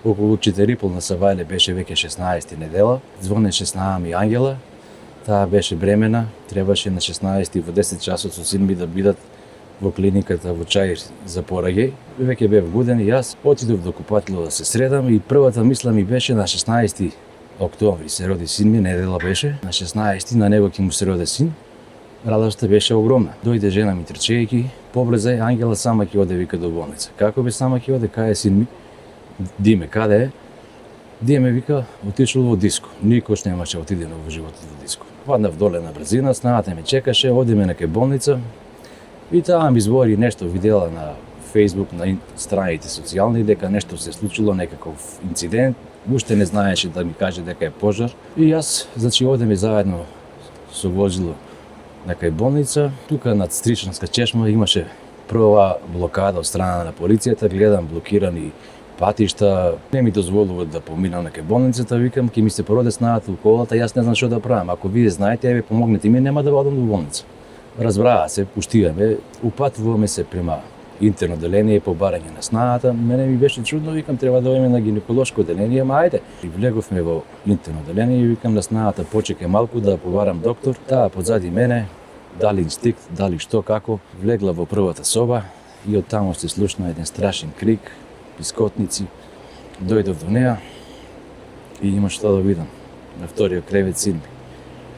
Околу 4:30 на Савајле беше веќе 16 недела. Звонеше снаа ми Ангела. Таа беше бремена, требаше на 16 во 10 часот со син ми да бидат во клиниката во Чаир за пораѓај. Веќе бев буден и јас отидов до купатило да се средам и првата мисла ми беше на 16 октомври се роди син ми, недела беше. На 16 на него ќе му се роди син. Радоста беше огромна. Дојде жена ми трчејќи, поблизај, Ангела сама ќе оде вика до болница. Како бе сама ќе оде, кај е син ми? Диме, каде е? Диме вика, отишол во диско. Никош немаше отиде во животот во диско. Паднав доле на брзина, снаата ме чекаше, одиме на кај болница и таа ми збори нешто, видела на Facebook, на страните социјални, дека нешто се случило, некаков инцидент. Уште не знаеше да ми каже дека е пожар. И јас, значи, одеме заедно со возило на кај болница. Тука над Стришанска чешма имаше прва блокада од страна на полицијата, гледам блокирани патишта, не ми дозволуваат да поминам на кај болницата, викам, ќе ми се породе снаата у колата, јас не знам што да правам. Ако вие знаете, еве помогнете ми, нема да одам до болница. Разбраа се, пуштиваме, упатуваме се према интерно оделение по барање на снаата. Мене ми беше чудно, викам, треба да одиме на гинеколошко оделение, ама ајде. И влеговме во интерно оделение и викам на снаата, почекај малку да побарам доктор. Таа позади мене, дали инстинкт, дали што како, влегла во првата соба и од таму се слушна еден страшен крик, пискотници. Дојдов до неа и има што да видам. На вториот кревет син ми.